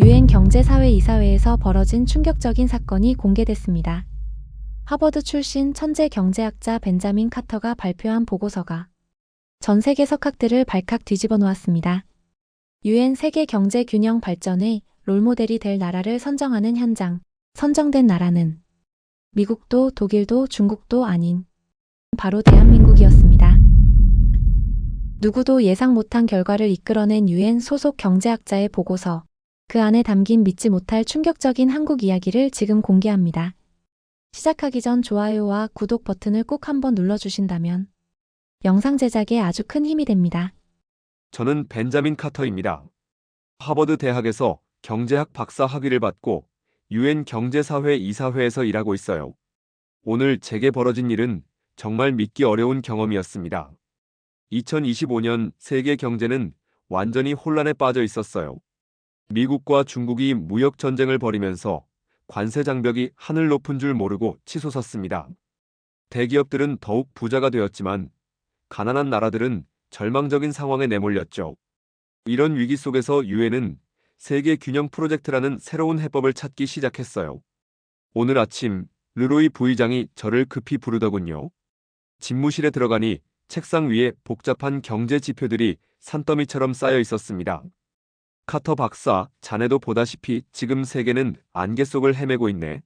유엔 경제사회 이사회에서 벌어진 충격적인 사건이 공개됐습니다. 하버드 출신 천재 경제학자 벤자민 카터가 발표한 보고서가 전 세계 석학들을 발칵 뒤집어 놓았습니다. 유엔 세계 경제 균형 발전의 롤모델이 될 나라를 선정하는 현장. 선정된 나라는 미국도 독일도 중국도 아닌 바로 대한민국이었습니다. 누구도 예상 못한 결과를 이끌어낸 유엔 소속 경제학자의 보고서. 그 안에 담긴 믿지 못할 충격적인 한국 이야기를 지금 공개합니다. 시작하기 전 좋아요와 구독 버튼을 꼭 한번 눌러주신다면 영상 제작에 아주 큰 힘이 됩니다. 저는 벤자민 카터입니다. 하버드 대학에서 경제학 박사 학위를 받고 유엔 경제사회 이사회에서 일하고 있어요. 오늘 제게 벌어진 일은 정말 믿기 어려운 경험이었습니다. 2025년 세계 경제는 완전히 혼란에 빠져 있었어요. 미국과 중국이 무역 전쟁을 벌이면서 관세 장벽이 하늘 높은 줄 모르고 치솟았습니다. 대기업들은 더욱 부자가 되었지만 가난한 나라들은 절망적인 상황에 내몰렸죠. 이런 위기 속에서 유엔은 세계 균형 프로젝트라는 새로운 해법을 찾기 시작했어요. 오늘 아침 르로이 부의장이 저를 급히 부르더군요. 집무실에 들어가니 책상 위에 복잡한 경제 지표들이 산더미처럼 쌓여 있었습니다. 카터 박사, 자네도 보다시피 지금 세계는 안개 속을 헤매고 있네.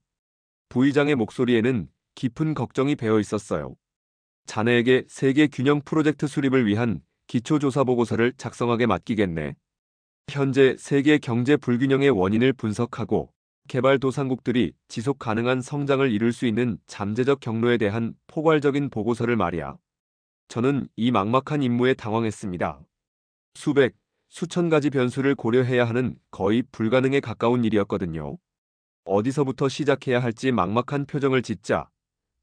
부의장의 목소리에는 깊은 걱정이 배어 있었어요. 자네에게 세계 균형 프로젝트 수립을 위한 기초조사 보고서를 작성하게 맡기겠네. 현재 세계 경제 불균형의 원인을 분석하고 개발도상국들이 지속 가능한 성장을 이룰 수 있는 잠재적 경로에 대한 포괄적인 보고서를 말이야. 저는 이 막막한 임무에 당황했습니다. 수백, 수천 가지 변수를 고려해야 하는 거의 불가능에 가까운 일이었거든요. 어디서부터 시작해야 할지 막막한 표정을 짓자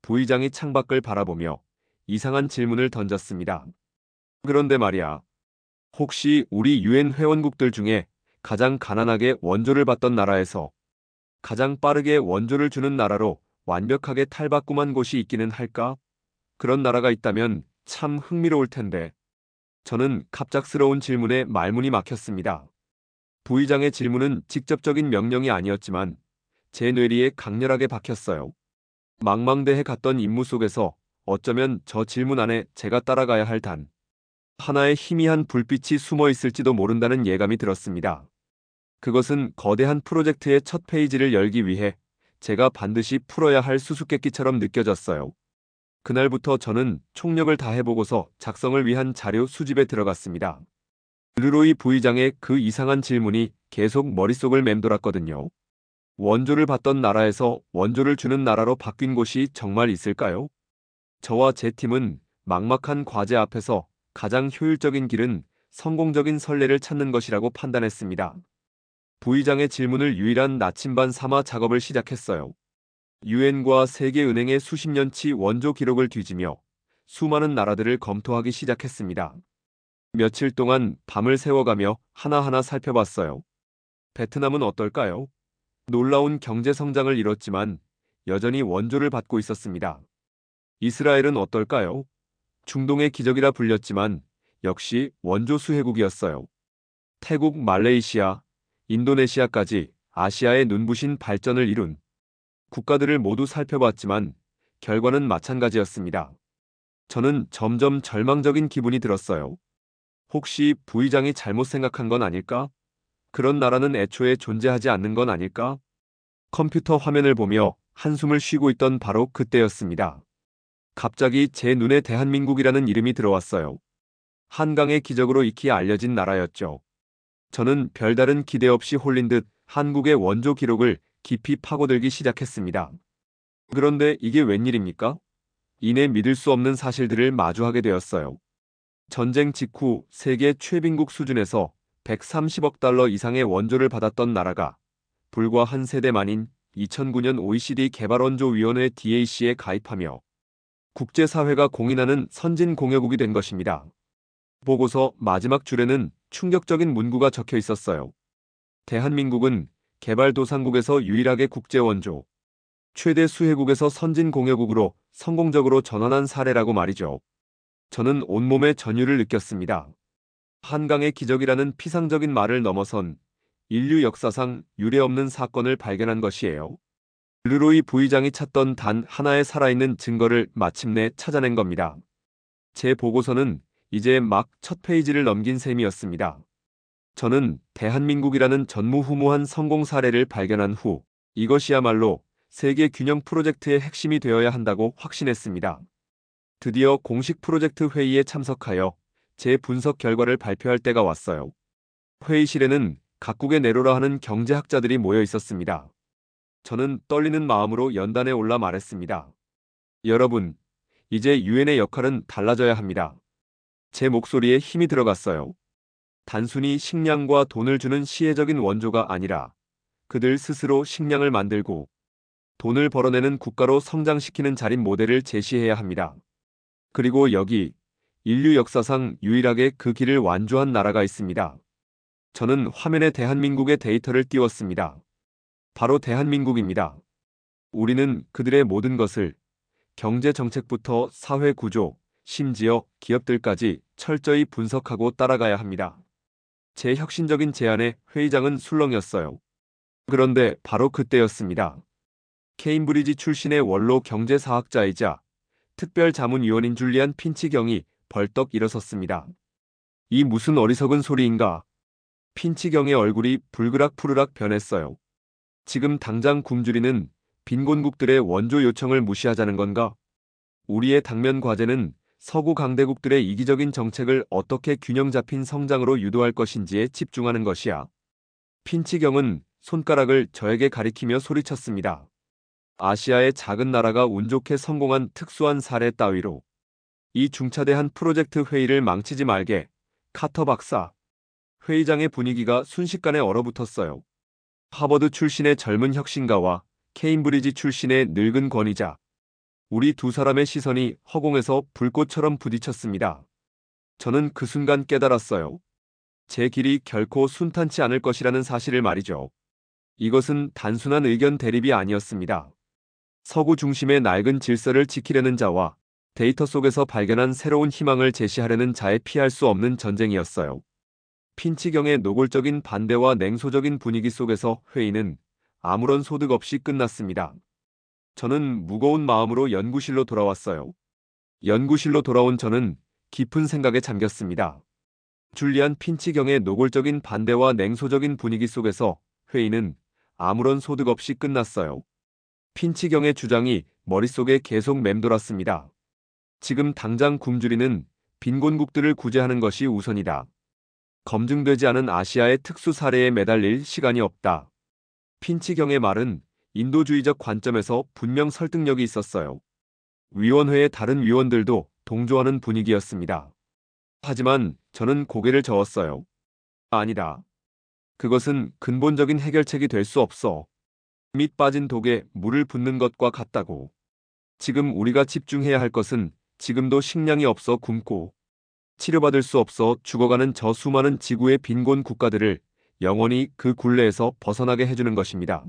부의장이 창밖을 바라보며 이상한 질문을 던졌습니다. 그런데 말이야, 혹시 우리 유엔 회원국들 중에 가장 가난하게 원조를 받던 나라에서 가장 빠르게 원조를 주는 나라로 완벽하게 탈바꿈한 곳이 있기는 할까? 그런 나라가 있다면 참 흥미로울 텐데. 저는 갑작스러운 질문에 말문이 막혔습니다. 부의장의 질문은 직접적인 명령이 아니었지만 제 뇌리에 강렬하게 박혔어요. 망망대해 갔던 임무 속에서 어쩌면 저 질문 안에 제가 따라가야 할 단 하나의 희미한 불빛이 숨어 있을지도 모른다는 예감이 들었습니다. 그것은 거대한 프로젝트의 첫 페이지를 열기 위해 제가 반드시 풀어야 할 수수께끼처럼 느껴졌어요. 그날부터 저는 총력을 다해보고서 작성을 위한 자료 수집에 들어갔습니다. 르로이 부의장의 그 이상한 질문이 계속 머릿속을 맴돌았거든요. 원조를 받던 나라에서 원조를 주는 나라로 바뀐 곳이 정말 있을까요? 저와 제 팀은 막막한 과제 앞에서 가장 효율적인 길은 성공적인 선례를 찾는 것이라고 판단했습니다. 부의장의 질문을 유일한 나침반 삼아 작업을 시작했어요. 유엔과 세계은행의 수십 년치 원조 기록을 뒤지며 수많은 나라들을 검토하기 시작했습니다. 며칠 동안 밤을 새워가며 하나하나 살펴봤어요. 베트남은 어떨까요? 놀라운 경제 성장을 이뤘지만 여전히 원조를 받고 있었습니다. 이스라엘은 어떨까요? 중동의 기적이라 불렸지만 역시 원조 수혜국이었어요. 태국, 말레이시아, 인도네시아까지 아시아의 눈부신 발전을 이룬 국가들을 모두 살펴봤지만 결과는 마찬가지였습니다. 저는 점점 절망적인 기분이 들었어요. 혹시 부의장이 잘못 생각한 건 아닐까? 그런 나라는 애초에 존재하지 않는 건 아닐까? 컴퓨터 화면을 보며 한숨을 쉬고 있던 바로 그때였습니다. 갑자기 제 눈에 대한민국이라는 이름이 들어왔어요. 한강의 기적으로 익히 알려진 나라였죠. 저는 별다른 기대 없이 홀린 듯 한국의 원조 기록을 깊이 파고들기 시작했습니다. 그런데 이게 웬일입니까? 이내 믿을 수 없는 사실들을 마주하게 되었어요. 전쟁 직후 세계 최빈국 수준에서 130억 달러 이상의 원조를 받았던 나라가 불과 한 세대 만인 2009년 OECD 개발원조위원회 DAC에 가입하며 국제사회가 공인하는 선진공여국이 된 것입니다. 보고서 마지막 줄에는 충격적인 문구가 적혀 있었어요. 대한민국은 개발도상국에서 유일하게 국제원조, 최대 수혜국에서 선진공여국으로 성공적으로 전환한 사례라고 말이죠. 저는 온몸에 전율을 느꼈습니다. 한강의 기적이라는 피상적인 말을 넘어선 인류 역사상 유례없는 사건을 발견한 것이에요. 르로이 부의장이 찾던 단 하나의 살아있는 증거를 마침내 찾아낸 겁니다. 제 보고서는 이제 막 첫 페이지를 넘긴 셈이었습니다. 저는 대한민국이라는 전무후무한 성공 사례를 발견한 후 이것이야말로 세계 균형 프로젝트의 핵심이 되어야 한다고 확신했습니다. 드디어 공식 프로젝트 회의에 참석하여 제 분석 결과를 발표할 때가 왔어요. 회의실에는 각국의 내로라 하는 경제학자들이 모여 있었습니다. 저는 떨리는 마음으로 연단에 올라 말했습니다. 여러분, 이제 유엔의 역할은 달라져야 합니다. 제 목소리에 힘이 들어갔어요. 단순히 식량과 돈을 주는 시혜적인 원조가 아니라 그들 스스로 식량을 만들고 돈을 벌어내는 국가로 성장시키는 자립 모델을 제시해야 합니다. 그리고 여기 인류 역사상 유일하게 그 길을 완주한 나라가 있습니다. 저는 화면에 대한민국의 데이터를 띄웠습니다. 바로 대한민국입니다. 우리는 그들의 모든 것을 경제 정책부터 사회 구조, 심지어 기업들까지 철저히 분석하고 따라가야 합니다. 제 혁신적인 제안에 회의장은 술렁였어요. 그런데 바로 그때였습니다. 케임브리지 출신의 원로 경제사학자이자 특별자문위원인 줄리안 핀치 경이 벌떡 일어섰습니다. 이 무슨 어리석은 소리인가? 핀치 경의 얼굴이 불그락푸르락 변했어요. 지금 당장 굶주리는 빈곤국들의 원조 요청을 무시하자는 건가? 우리의 당면 과제는 서구 강대국들의 이기적인 정책을 어떻게 균형 잡힌 성장으로 유도할 것인지에 집중하는 것이야. 핀치경은 손가락을 저에게 가리키며 소리쳤습니다. 아시아의 작은 나라가 운 좋게 성공한 특수한 사례 따위로 이 중차대한 프로젝트 회의를 망치지 말게, 카터 박사. 회의장의 분위기가 순식간에 얼어붙었어요. 하버드 출신의 젊은 혁신가와 케임브리지 출신의 늙은 권위자. 우리 두 사람의 시선이 허공에서 불꽃처럼 부딪혔습니다. 저는 그 순간 깨달았어요. 제 길이 결코 순탄치 않을 것이라는 사실을 말이죠. 이것은 단순한 의견 대립이 아니었습니다. 서구 중심의 낡은 질서를 지키려는 자와 데이터 속에서 발견한 새로운 희망을 제시하려는 자의 피할 수 없는 전쟁이었어요. 핀치경의 노골적인 반대와 냉소적인 분위기 속에서 회의는 아무런 소득 없이 끝났습니다. 저는 무거운 마음으로 연구실로 돌아왔어요. 연구실로 돌아온 저는 깊은 생각에 잠겼습니다. 줄리안 핀치경의 노골적인 반대와 냉소적인 분위기 속에서 회의는 아무런 소득 없이 끝났어요. 핀치경의 주장이 머릿속에 계속 맴돌았습니다. 지금 당장 굶주리는 빈곤국들을 구제하는 것이 우선이다. 검증되지 않은 아시아의 특수 사례에 매달릴 시간이 없다. 핀치경의 말은 인도주의적 관점에서 분명 설득력이 있었어요. 위원회의 다른 위원들도 동조하는 분위기였습니다. 하지만 저는 고개를 저었어요. 아니다. 그것은 근본적인 해결책이 될 수 없어. 밑 빠진 독에 물을 붓는 것과 같다고. 지금 우리가 집중해야 할 것은 지금도 식량이 없어 굶고 치료받을 수 없어 죽어가는 저 수많은 지구의 빈곤 국가들을 영원히 그 굴레에서 벗어나게 해주는 것입니다.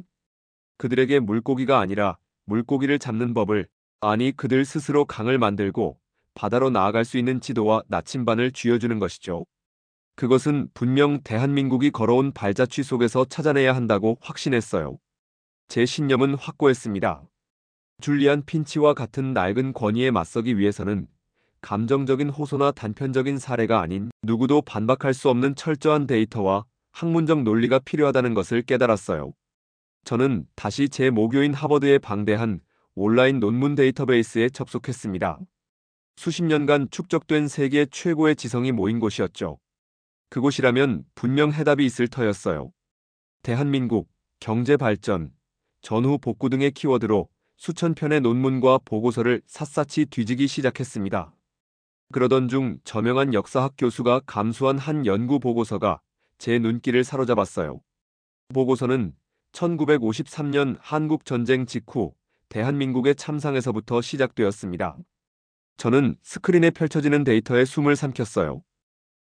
그들에게 물고기가 아니라 물고기를 잡는 법을, 아니 그들 스스로 강을 만들고 바다로 나아갈 수 있는 지도와 나침반을 쥐어주는 것이죠. 그것은 분명 대한민국이 걸어온 발자취 속에서 찾아내야 한다고 확신했어요. 제 신념은 확고했습니다. 줄리안 핀치와 같은 낡은 권위에 맞서기 위해서는 감정적인 호소나 단편적인 사례가 아닌 누구도 반박할 수 없는 철저한 데이터와 학문적 논리가 필요하다는 것을 깨달았어요. 저는 다시 제 모교인 하버드의 방대한 온라인 논문 데이터베이스에 접속했습니다. 수십 년간 축적된 세계 최고의 지성이 모인 곳이었죠. 그곳이라면 분명 해답이 있을 터였어요. 대한민국, 경제 발전, 전후 복구 등의 키워드로 수천 편의 논문과 보고서를 샅샅이 뒤지기 시작했습니다. 그러던 중 저명한 역사학 교수가 감수한 한 연구 보고서가 제 눈길을 사로잡았어요. 보고서는 1953년 한국전쟁 직후 대한민국의 참상에서부터 시작되었습니다. 저는 스크린에 펼쳐지는 데이터에 숨을 삼켰어요.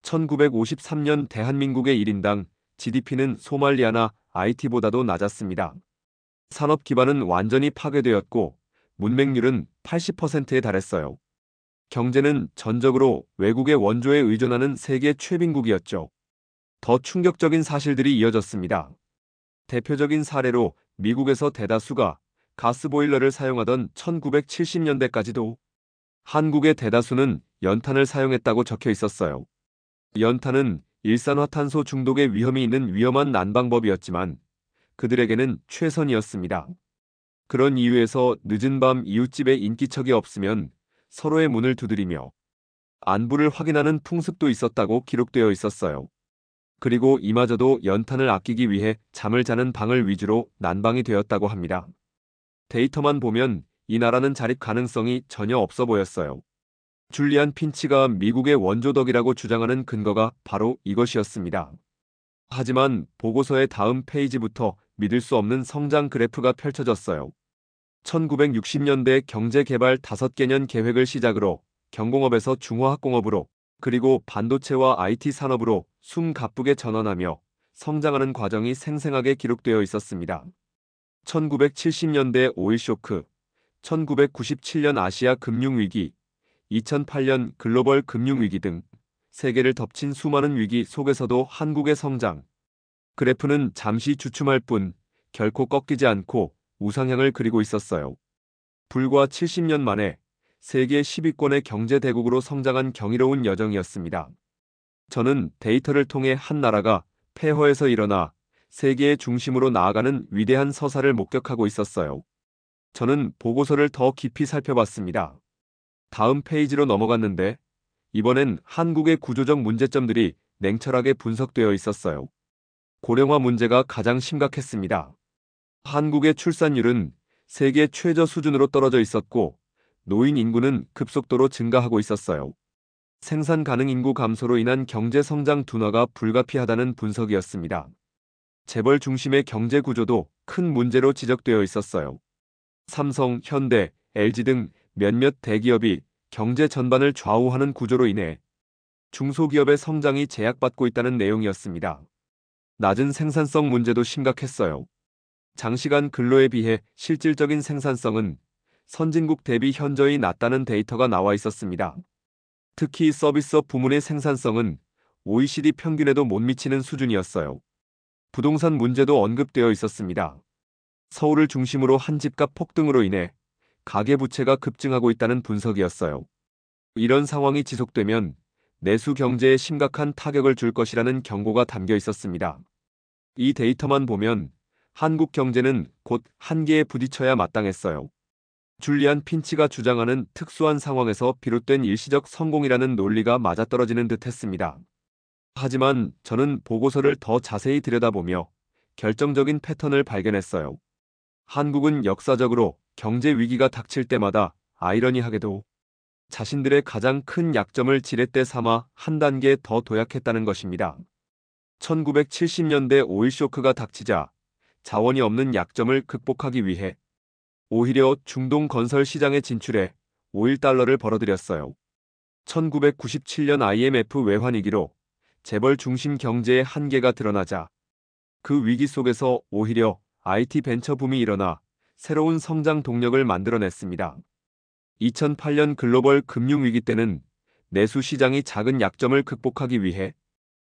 1953년 대한민국의 1인당 GDP는 소말리아나 IT보다도 낮았습니다. 산업 기반은 완전히 파괴되었고 문맹률은 80%에 달했어요. 경제는 전적으로 외국의 원조에 의존하는 세계 최빈국이었죠. 더 충격적인 사실들이 이어졌습니다. 대표적인 사례로 미국에서 대다수가 가스보일러를 사용하던 1970년대까지도 한국의 대다수는 연탄을 사용했다고 적혀 있었어요. 연탄은 일산화탄소 중독의 위험이 있는 위험한 난방법이었지만 그들에게는 최선이었습니다. 그런 이유에서 늦은 밤 이웃집에 인기척이 없으면 서로의 문을 두드리며 안부를 확인하는 풍습도 있었다고 기록되어 있었어요. 그리고 이마저도 연탄을 아끼기 위해 잠을 자는 방을 위주로 난방이 되었다고 합니다. 데이터만 보면 이 나라는 자립 가능성이 전혀 없어 보였어요. 줄리안 핀치가 미국의 원조덕이라고 주장하는 근거가 바로 이것이었습니다. 하지만 보고서의 다음 페이지부터 믿을 수 없는 성장 그래프가 펼쳐졌어요. 1960년대 경제개발 5개년 계획을 시작으로 경공업에서 중화학공업으로 그리고 반도체와 IT 산업으로 숨가쁘게 전환하며 성장하는 과정이 생생하게 기록되어 있었습니다. 1970년대 오일 쇼크, 1997년 아시아 금융위기, 2008년 글로벌 금융위기 등 세계를 덮친 수많은 위기 속에서도 한국의 성장 그래프는 잠시 주춤할 뿐 결코 꺾이지 않고 우상향을 그리고 있었어요. 불과 70년 만에 세계 10위권의 경제대국으로 성장한 경이로운 여정이었습니다. 저는 데이터를 통해 한 나라가 폐허에서 일어나 세계의 중심으로 나아가는 위대한 서사를 목격하고 있었어요. 저는 보고서를 더 깊이 살펴봤습니다. 다음 페이지로 넘어갔는데 이번엔 한국의 구조적 문제점들이 냉철하게 분석되어 있었어요. 고령화 문제가 가장 심각했습니다. 한국의 출산율은 세계 최저 수준으로 떨어져 있었고 노인 인구는 급속도로 증가하고 있었어요. 생산 가능 인구 감소로 인한 경제 성장 둔화가 불가피하다는 분석이었습니다. 재벌 중심의 경제 구조도 큰 문제로 지적되어 있었어요. 삼성, 현대, LG 등 몇몇 대기업이 경제 전반을 좌우하는 구조로 인해 중소기업의 성장이 제약받고 있다는 내용이었습니다. 낮은 생산성 문제도 심각했어요. 장시간 근로에 비해 실질적인 생산성은 선진국 대비 현저히 낮다는 데이터가 나와 있었습니다. 특히 서비스업 부문의 생산성은 OECD 평균에도 못 미치는 수준이었어요. 부동산 문제도 언급되어 있었습니다. 서울을 중심으로 한 집값 폭등으로 인해 가계부채가 급증하고 있다는 분석이었어요. 이런 상황이 지속되면 내수 경제에 심각한 타격을 줄 것이라는 경고가 담겨 있었습니다. 이 데이터만 보면 한국 경제는 곧 한계에 부딪혀야 마땅했어요. 줄리안 핀치가 주장하는 특수한 상황에서 비롯된 일시적 성공이라는 논리가 맞아떨어지는 듯 했습니다. 하지만 저는 보고서를 더 자세히 들여다보며 결정적인 패턴을 발견했어요. 한국은 역사적으로 경제 위기가 닥칠 때마다 아이러니하게도 자신들의 가장 큰 약점을 지렛대 삼아 한 단계 더 도약했다는 것입니다. 1970년대 오일 쇼크가 닥치자 자원이 없는 약점을 극복하기 위해 오히려 중동 건설 시장에 진출해 오일 달러를 벌어들였어요. 1997년 IMF 외환위기로 재벌 중심 경제의 한계가 드러나자 그 위기 속에서 오히려 IT 벤처 붐이 일어나 새로운 성장 동력을 만들어냈습니다. 2008년 글로벌 금융위기 때는 내수 시장이 작은 약점을 극복하기 위해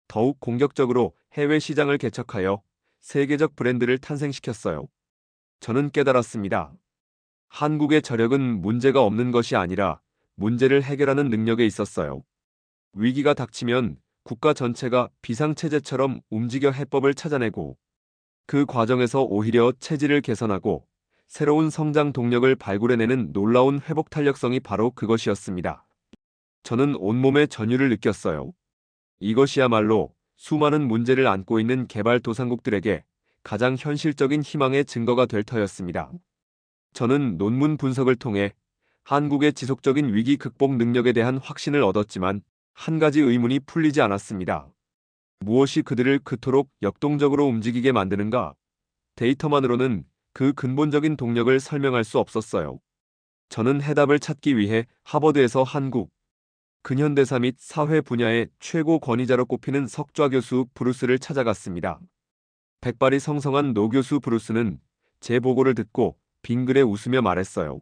더욱 공격적으로 해외 시장을 개척하여 세계적 브랜드를 탄생시켰어요. 저는 깨달았습니다. 한국의 저력은 문제가 없는 것이 아니라 문제를 해결하는 능력에 있었어요. 위기가 닥치면 국가 전체가 비상체제처럼 움직여 해법을 찾아내고 그 과정에서 오히려 체질을 개선하고 새로운 성장 동력을 발굴해내는 놀라운 회복 탄력성이 바로 그것이었습니다. 저는 온몸에 전율을 느꼈어요. 이것이야말로 수많은 문제를 안고 있는 개발도상국들에게 가장 현실적인 희망의 증거가 될 터였습니다. 저는 논문 분석을 통해 한국의 지속적인 위기 극복 능력에 대한 확신을 얻었지만 한 가지 의문이 풀리지 않았습니다. 무엇이 그들을 그토록 역동적으로 움직이게 만드는가? 데이터만으로는 그 근본적인 동력을 설명할 수 없었어요. 저는 해답을 찾기 위해 하버드에서 한국, 근현대사 및 사회 분야의 최고 권위자로 꼽히는 석좌 교수 브루스를 찾아갔습니다. 백발이 성성한 노 교수 브루스는 제 보고를 듣고 빙그레 웃으며 말했어요.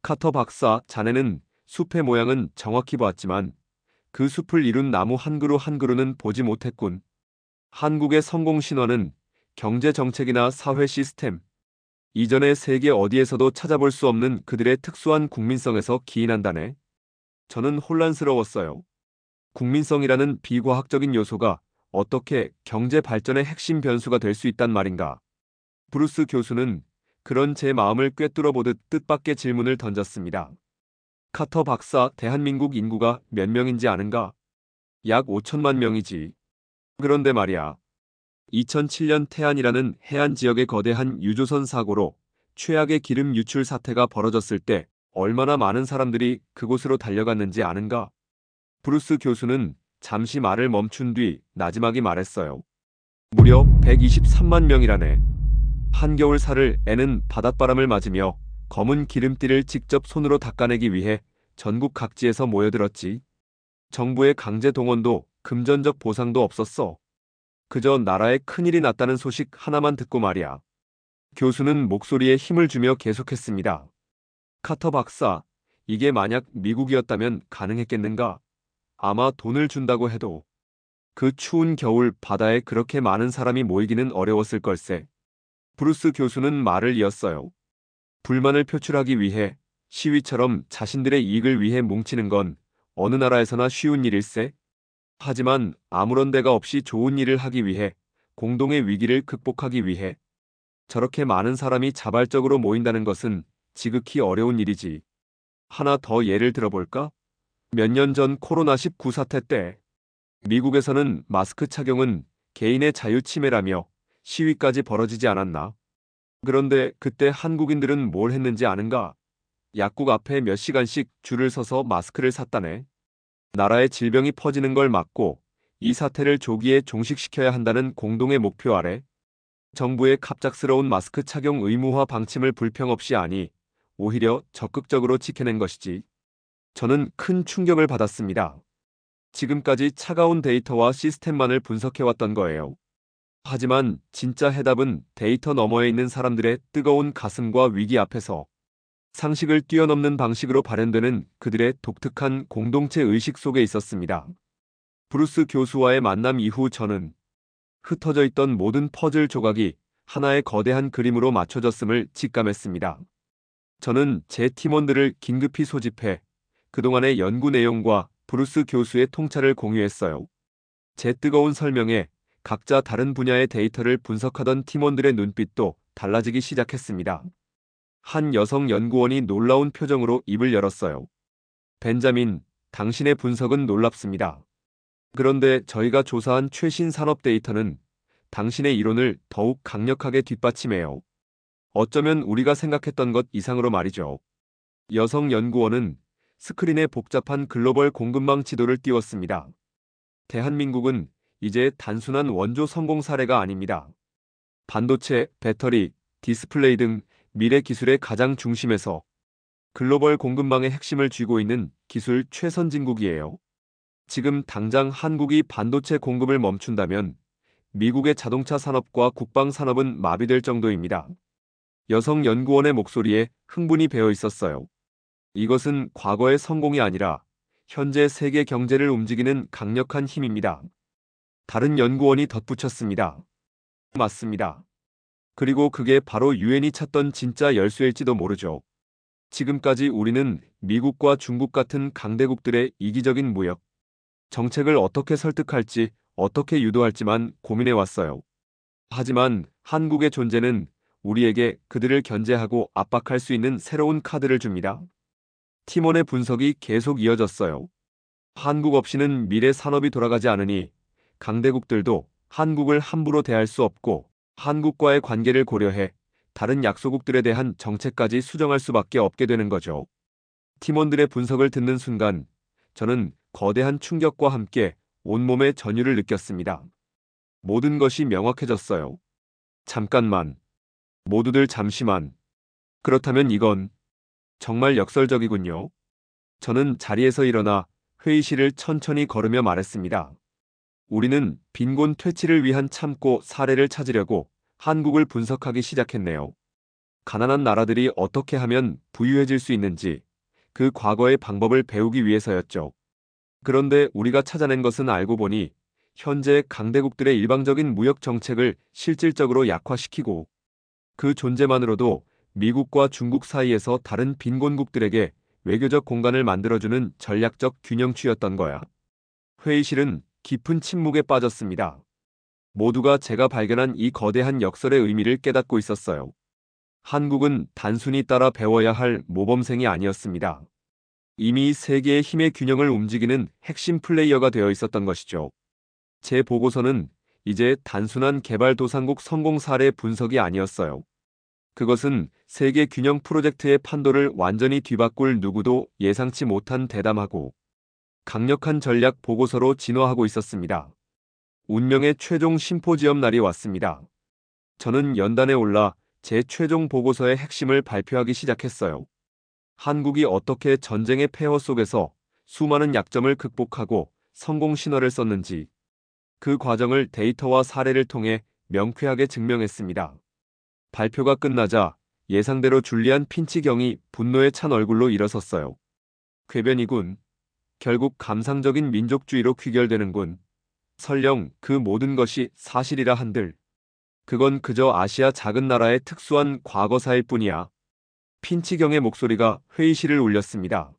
카터 박사, 자네는 숲의 모양은 정확히 보았지만 그 숲을 이룬 나무 한 그루 한 그루는 보지 못했군. 한국의 성공 신화는 경제 정책이나 사회 시스템, 이전의 세계 어디에서도 찾아볼 수 없는 그들의 특수한 국민성에서 기인한다네. 저는 혼란스러웠어요. 국민성이라는 비과학적인 요소가 어떻게 경제 발전의 핵심 변수가 될 수 있단 말인가? 브루스 교수는 그런 제 마음을 꿰뚫어 보듯 뜻밖의 질문을 던졌습니다. 카터 박사, 대한민국 인구가 몇 명인지 아는가? 약 5천만 명이지. 그런데 말이야. 2007년 태안이라는 해안 지역의 거대한 유조선 사고로 최악의 기름 유출 사태가 벌어졌을 때 얼마나 많은 사람들이 그곳으로 달려갔는지 아는가? 브루스 교수는 잠시 말을 멈춘 뒤 나지막이 말했어요. 무려 123만 명이라네. 한겨울 살을 애는 바닷바람을 맞으며 검은 기름띠를 직접 손으로 닦아내기 위해 전국 각지에서 모여들었지. 정부의 강제 동원도 금전적 보상도 없었어. 그저 나라에 큰일이 났다는 소식 하나만 듣고 말이야. 교수는 목소리에 힘을 주며 계속했습니다. 카터 박사, 이게 만약 미국이었다면 가능했겠는가? 아마 돈을 준다고 해도 그 추운 겨울 바다에 그렇게 많은 사람이 모이기는 어려웠을 걸세. 브루스 교수는 말을 이었어요. 불만을 표출하기 위해 시위처럼 자신들의 이익을 위해 뭉치는 건 어느 나라에서나 쉬운 일일세. 하지만 아무런 대가 없이 좋은 일을 하기 위해, 공동의 위기를 극복하기 위해 저렇게 많은 사람이 자발적으로 모인다는 것은 지극히 어려운 일이지. 하나 더 예를 들어볼까? 몇 년 전 코로나19 사태 때 미국에서는 마스크 착용은 개인의 자유 침해라며 시위까지 벌어지지 않았나? 그런데 그때 한국인들은 뭘 했는지 아는가? 약국 앞에 몇 시간씩 줄을 서서 마스크를 샀다네. 나라의 질병이 퍼지는 걸 막고 이 사태를 조기에 종식시켜야 한다는 공동의 목표 아래 정부의 갑작스러운 마스크 착용 의무화 방침을 불평 없이 아니 오히려 적극적으로 지켜낸 것이지. 저는 큰 충격을 받았습니다. 지금까지 차가운 데이터와 시스템만을 분석해왔던 거예요. 하지만 진짜 해답은 데이터 너머에 있는 사람들의 뜨거운 가슴과 위기 앞에서 상식을 뛰어넘는 방식으로 발현되는 그들의 독특한 공동체 의식 속에 있었습니다. 브루스 교수와의 만남 이후 저는 흩어져 있던 모든 퍼즐 조각이 하나의 거대한 그림으로 맞춰졌음을 직감했습니다. 저는 제 팀원들을 긴급히 소집해 그동안의 연구 내용과 브루스 교수의 통찰을 공유했어요. 제 뜨거운 설명에 각자 다른 분야의 데이터를 분석하던 팀원들의 눈빛도 달라지기 시작했습니다. 한 여성 연구원이 놀라운 표정으로 입을 열었어요. 벤자민, 당신의 분석은 놀랍습니다. 그런데 저희가 조사한 최신 산업 데이터는 당신의 이론을 더욱 강력하게 뒷받침해요. 어쩌면 우리가 생각했던 것 이상으로 말이죠. 여성 연구원은 스크린에 복잡한 글로벌 공급망 지도를 띄웠습니다. 대한민국은 이제 단순한 원조 성공 사례가 아닙니다. 반도체, 배터리, 디스플레이 등 미래 기술의 가장 중심에서 글로벌 공급망의 핵심을 쥐고 있는 기술 최선진국이에요. 지금 당장 한국이 반도체 공급을 멈춘다면 미국의 자동차 산업과 국방 산업은 마비될 정도입니다. 여성 연구원의 목소리에 흥분이 배어 있었어요. 이것은 과거의 성공이 아니라 현재 세계 경제를 움직이는 강력한 힘입니다. 다른 연구원이 덧붙였습니다. 맞습니다. 그리고 그게 바로 유엔이 찾던 진짜 열쇠일지도 모르죠. 지금까지 우리는 미국과 중국 같은 강대국들의 이기적인 무역 정책을 어떻게 설득할지, 어떻게 유도할지만 고민해왔어요. 하지만 한국의 존재는 우리에게 그들을 견제하고 압박할 수 있는 새로운 카드를 줍니다. 팀원의 분석이 계속 이어졌어요. 한국 없이는 미래 산업이 돌아가지 않으니 강대국들도 한국을 함부로 대할 수 없고 한국과의 관계를 고려해 다른 약소국들에 대한 정책까지 수정할 수밖에 없게 되는 거죠. 팀원들의 분석을 듣는 순간 저는 거대한 충격과 함께 온몸의 전율을 느꼈습니다. 모든 것이 명확해졌어요. 잠깐만. 모두들 잠시만. 그렇다면 이건 정말 역설적이군요. 저는 자리에서 일어나 회의실을 천천히 걸으며 말했습니다. 우리는 빈곤 퇴치를 위한 참고 사례를 찾으려고 한국을 분석하기 시작했네요. 가난한 나라들이 어떻게 하면 부유해질 수 있는지 그 과거의 방법을 배우기 위해서였죠. 그런데 우리가 찾아낸 것은 알고 보니 현재 강대국들의 일방적인 무역 정책을 실질적으로 약화시키고 그 존재만으로도 미국과 중국 사이에서 다른 빈곤국들에게 외교적 공간을 만들어주는 전략적 균형추였던 거야. 회의실은 깊은 침묵에 빠졌습니다. 모두가 제가 발견한 이 거대한 역설의 의미를 깨닫고 있었어요. 한국은 단순히 따라 배워야 할 모범생이 아니었습니다. 이미 세계의 힘의 균형을 움직이는 핵심 플레이어가 되어 있었던 것이죠. 제 보고서는 이제 단순한 개발도상국 성공 사례 분석이 아니었어요. 그것은 세계 균형 프로젝트의 판도를 완전히 뒤바꿀 누구도 예상치 못한 대담하고 강력한 전략 보고서로 진화하고 있었습니다. 운명의 최종 심포지엄 날이 왔습니다. 저는 연단에 올라 제 최종 보고서의 핵심을 발표하기 시작했어요. 한국이 어떻게 전쟁의 폐허 속에서 수많은 약점을 극복하고 성공 신화를 썼는지 그 과정을 데이터와 사례를 통해 명쾌하게 증명했습니다. 발표가 끝나자 예상대로 줄리안 핀치 경이 분노에 찬 얼굴로 일어섰어요. 궤변이군. 결국 감상적인 민족주의로 귀결되는군. 설령 그 모든 것이 사실이라 한들 그건 그저 아시아 작은 나라의 특수한 과거사일 뿐이야. 핀치경의 목소리가 회의실을 울렸습니다.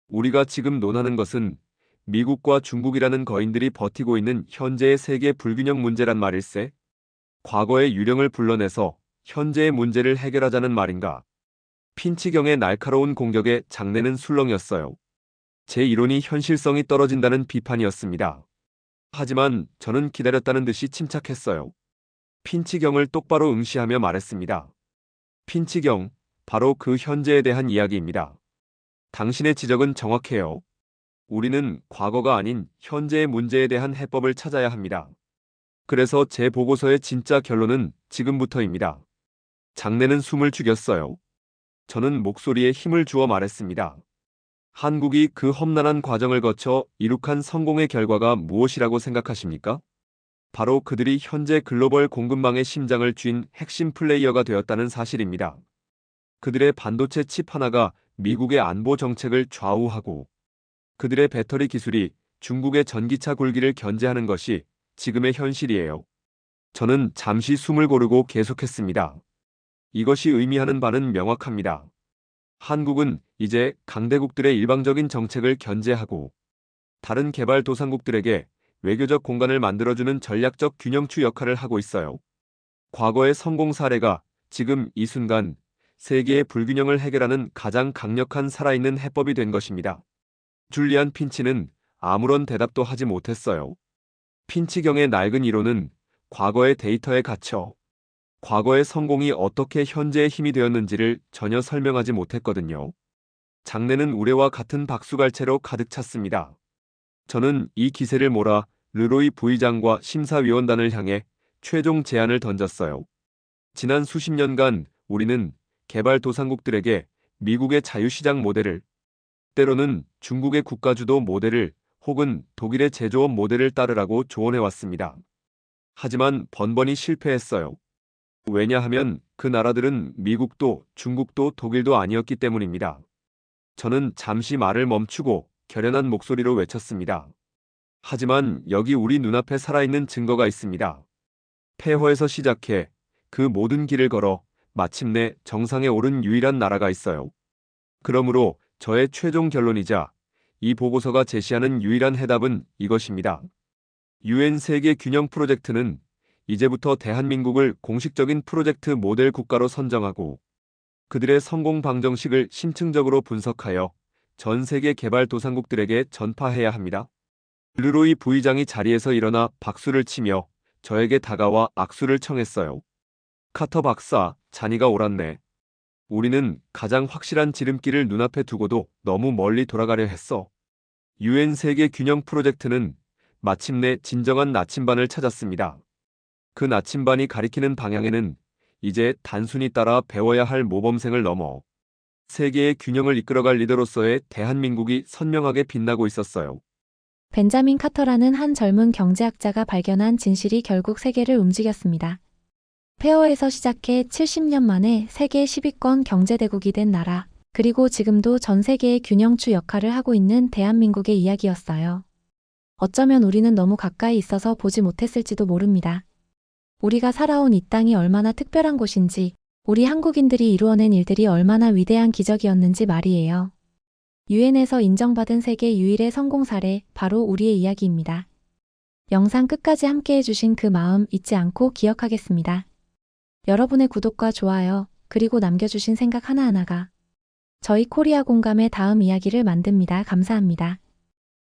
우리가 지금 논하는 것은 미국과 중국이라는 거인들이 버티고 있는 현재의 세계 불균형 문제란 말일세. 과거의 유령을 불러내서 현재의 문제를 해결하자는 말인가. 핀치경의 날카로운 공격에 장내는 술렁였어요. 제 이론이 현실성이 떨어진다는 비판이었습니다. 하지만 저는 기다렸다는 듯이 침착했어요. 핀치경을 똑바로 응시하며 말했습니다. 핀치경, 바로 그 현재에 대한 이야기입니다. 당신의 지적은 정확해요. 우리는 과거가 아닌 현재의 문제에 대한 해법을 찾아야 합니다. 그래서 제 보고서의 진짜 결론은 지금부터입니다. 장내는 숨을 죽였어요. 저는 목소리에 힘을 주어 말했습니다. 한국이 그 험난한 과정을 거쳐 이룩한 성공의 결과가 무엇이라고 생각하십니까? 바로 그들이 현재 글로벌 공급망의 심장을 쥔 핵심 플레이어가 되었다는 사실입니다. 그들의 반도체 칩 하나가 미국의 안보 정책을 좌우하고 그들의 배터리 기술이 중국의 전기차 굴기를 견제하는 것이 지금의 현실이에요. 저는 잠시 숨을 고르고 계속했습니다. 이것이 의미하는 바는 명확합니다. 한국은 이제 강대국들의 일방적인 정책을 견제하고 다른 개발도상국들에게 외교적 공간을 만들어주는 전략적 균형추 역할을 하고 있어요. 과거의 성공 사례가 지금 이 순간 세계의 불균형을 해결하는 가장 강력한 살아있는 해법이 된 것입니다. 줄리안 핀치는 아무런 대답도 하지 못했어요. 핀치경의 낡은 이론은 과거의 데이터에 갇혀 과거의 성공이 어떻게 현재의 힘이 되었는지를 전혀 설명하지 못했거든요. 장내는 우레와 같은 박수갈채로 가득 찼습니다. 저는 이 기세를 몰아 르로이 부의장과 심사위원단을 향해 최종 제안을 던졌어요. 지난 수십 년간 우리는 개발도상국들에게 미국의 자유시장 모델을, 때로는 중국의 국가주도 모델을 혹은 독일의 제조업 모델을 따르라고 조언해왔습니다. 하지만 번번이 실패했어요. 왜냐하면 그 나라들은 미국도 중국도 독일도 아니었기 때문입니다. 저는 잠시 말을 멈추고 결연한 목소리로 외쳤습니다. 하지만 여기 우리 눈앞에 살아있는 증거가 있습니다. 폐허에서 시작해 그 모든 길을 걸어 마침내 정상에 오른 유일한 나라가 있어요. 그러므로 저의 최종 결론이자 이 보고서가 제시하는 유일한 해답은 이것입니다. UN 세계 균형 프로젝트는 이제부터 대한민국을 공식적인 프로젝트 모델 국가로 선정하고 그들의 성공 방정식을 심층적으로 분석하여 전 세계 개발도상국들에게 전파해야 합니다. 르로이 부의장이 자리에서 일어나 박수를 치며 저에게 다가와 악수를 청했어요. 카터 박사, 잔이가 옳았네. 우리는 가장 확실한 지름길을 눈앞에 두고도 너무 멀리 돌아가려 했어. UN 세계 균형 프로젝트는 마침내 진정한 나침반을 찾았습니다. 그 나침반이 가리키는 방향에는 이제 단순히 따라 배워야 할 모범생을 넘어 세계의 균형을 이끌어갈 리더로서의 대한민국이 선명하게 빛나고 있었어요. 벤자민 카터라는 한 젊은 경제학자가 발견한 진실이 결국 세계를 움직였습니다. 폐허에서 시작해 70년 만에 세계 10위권 경제대국이 된 나라, 그리고 지금도 전 세계의 균형추 역할을 하고 있는 대한민국의 이야기였어요. 어쩌면 우리는 너무 가까이 있어서 보지 못했을지도 모릅니다. 우리가 살아온 이 땅이 얼마나 특별한 곳인지, 우리 한국인들이 이루어낸 일들이 얼마나 위대한 기적이었는지 말이에요. 유엔에서 인정받은 세계 유일의 성공 사례, 바로 우리의 이야기입니다. 영상 끝까지 함께 해주신 그 마음 잊지 않고 기억하겠습니다. 여러분의 구독과 좋아요, 그리고 남겨주신 생각 하나하나가 저희 코리아 공감의 다음 이야기를 만듭니다. 감사합니다.